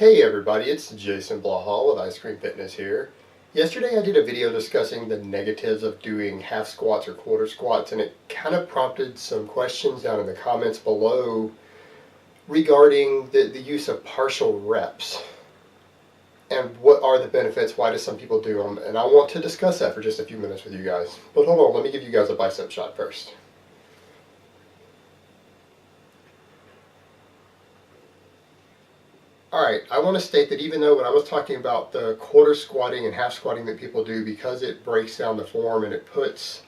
Hey everybody, it's Jason Blaha with Ice Cream Fitness here. Yesterday I did a video discussing the negatives of doing half squats or quarter squats, and it kind of prompted some questions down in the comments below regarding the use of partial reps. And what are the benefits, why do some people do them, and I want to discuss that for just a few minutes with you guys. But hold on, let me give you guys a bicep shot first. Alright, I want to state that even though when I was talking about the quarter squatting and half squatting that people do, because it breaks down the form and it puts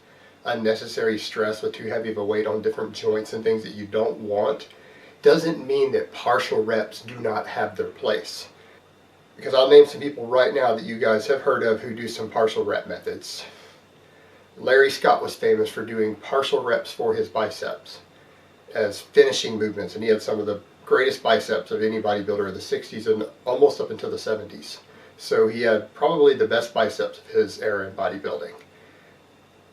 unnecessary stress with too heavy of a weight on different joints and things that you don't want, doesn't mean that partial reps do not have their place. Because I'll name some people right now that you guys have heard of who do some partial rep methods. Larry Scott was famous for doing partial reps for his biceps as finishing movements, and he had some of the greatest biceps of any bodybuilder of the 60s and almost up until the 70s. So he had probably the best biceps of his era in bodybuilding.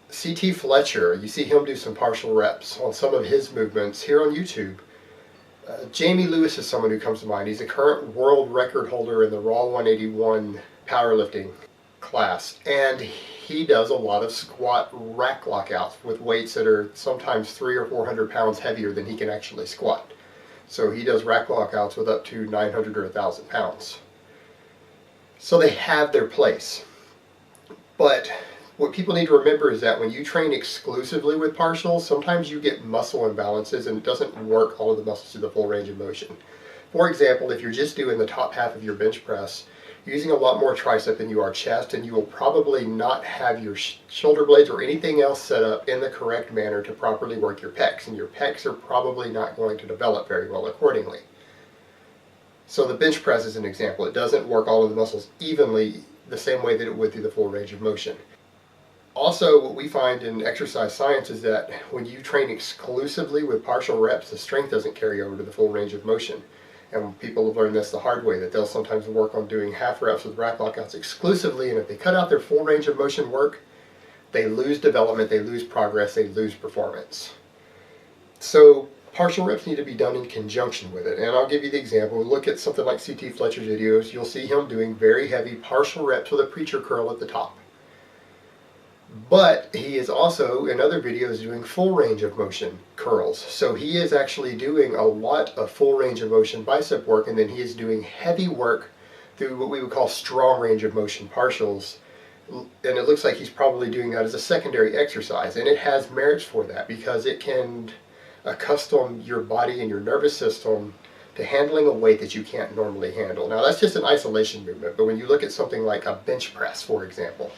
C.T. Fletcher, you see him do some partial reps on some of his movements here on YouTube. Jamie Lewis is someone who comes to mind. He's a current world record holder in the Raw 181 powerlifting class, and he does a lot of squat rack lockouts with weights that are sometimes 300 or 400 pounds heavier than he can actually squat. So he does rack lockouts with up to 900 or 1,000 pounds. So they have their place. But what people need to remember is that when you train exclusively with partials, sometimes you get muscle imbalances and it doesn't work all of the muscles to the full range of motion. For example, if you're just doing the top half of your bench press, you're using a lot more tricep than you are chest, and you will probably not have your shoulder blades or anything else set up in the correct manner to properly work your pecs, and your pecs are probably not going to develop very well accordingly. So the bench press is an example. It doesn't work all of the muscles evenly the same way that it would through the full range of motion. Also, what we find in exercise science is that when you train exclusively with partial reps, the strength doesn't carry over to the full range of motion. And people have learned this the hard way, that they'll sometimes work on doing half reps with rack lockouts exclusively, and if they cut out their full range of motion work, they lose development, they lose progress, they lose performance. So partial reps need to be done in conjunction with it. And I'll give you the example. Look at something like C.T. Fletcher's videos. You'll see him doing very heavy partial reps with a preacher curl at the top. But he is also, in other videos, doing full range of motion curls. So he is actually doing a lot of full range of motion bicep work, and then he is doing heavy work through what we would call strong range of motion partials. And it looks like he's probably doing that as a secondary exercise. And it has merits for that, because it can accustom your body and your nervous system to handling a weight that you can't normally handle. Now, that's just an isolation movement, but when you look at something like a bench press, for example,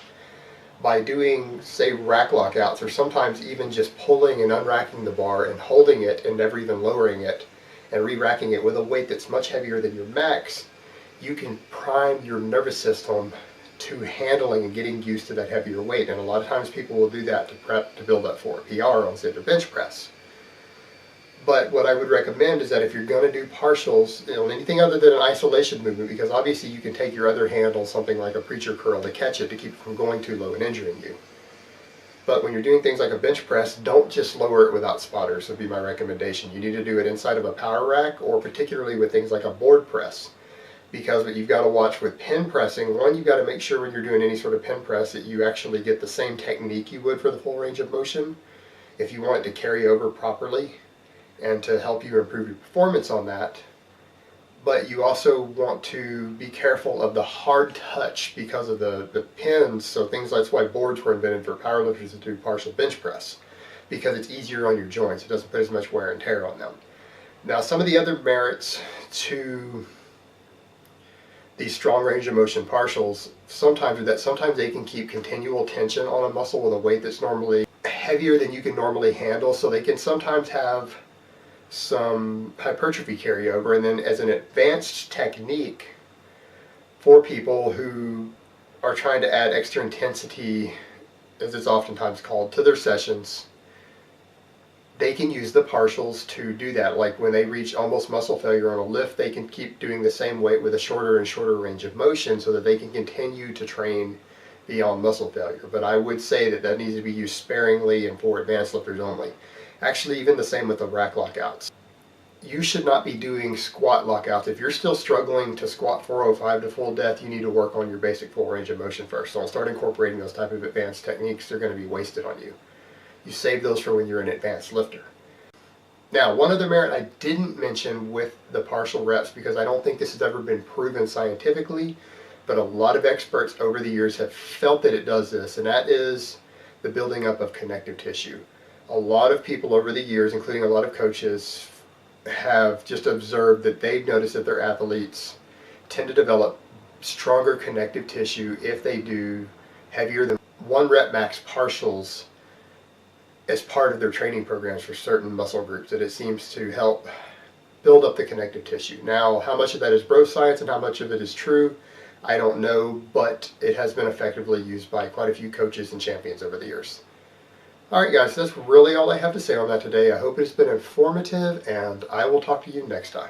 by doing, say, rack lockouts, or sometimes even just pulling and unracking the bar and holding it and never even lowering it and re-racking it with a weight that's much heavier than your max, you can prime your nervous system to handling and getting used to that heavier weight. And a lot of times people will do that to prep to build up for a PR on, say, their bench press. But what I would recommend is that if you're going to do partials on anything other than an isolation movement, because obviously you can take your other hand on something like a preacher curl to catch it, to keep it from going too low and injuring you. But when you're doing things like a bench press, don't just lower it without spotters, would be my recommendation. You need to do it inside of a power rack, or particularly with things like a board press. Because what you've got to watch with pin pressing, one, you've got to make sure when you're doing any sort of pin press that you actually get the same technique you would for the full range of motion if you want it to carry over properly, and to help you improve your performance on that. But you also want to be careful of the hard touch because of the pins. So that's why boards were invented for powerlifters to do partial bench press, because it's easier on your joints. It doesn't put as much wear and tear on them. Now, some of the other merits to these strong range of motion partials sometimes are that sometimes they can keep continual tension on a muscle with a weight that's normally heavier than you can normally handle. So they can sometimes have some hypertrophy carryover, and then as an advanced technique for people who are trying to add extra intensity, as it's oftentimes called, to their sessions, they can use the partials to do that. Like when they reach almost muscle failure on a lift, they can keep doing the same weight with a shorter and shorter range of motion so that they can continue to train beyond muscle failure. But I would say that that needs to be used sparingly and for advanced lifters only. Actually, even the same with the rack lockouts. you should not be doing squat lockouts. If you're still struggling to squat 405 to full depth, you need to work on your basic full range of motion first. So I'll start incorporating those type of advanced techniques. They're going to be wasted on you. You save those for when you're an advanced lifter. Now, one other merit I didn't mention with the partial reps, because I don't think this has ever been proven scientifically, but a lot of experts over the years have felt that it does this, and that is the building up of connective tissue. A lot of people over the years, including a lot of coaches, have just observed that they've noticed that their athletes tend to develop stronger connective tissue if they do heavier than 1 rep max partials as part of their training programs for certain muscle groups, that it seems to help build up the connective tissue. Now, how much of that is bro science and how much of it is true, I don't know, but it has been effectively used by quite a few coaches and champions over the years. Alright guys, that's really all I have to say on that today. I hope it's been informative, and I will talk to you next time.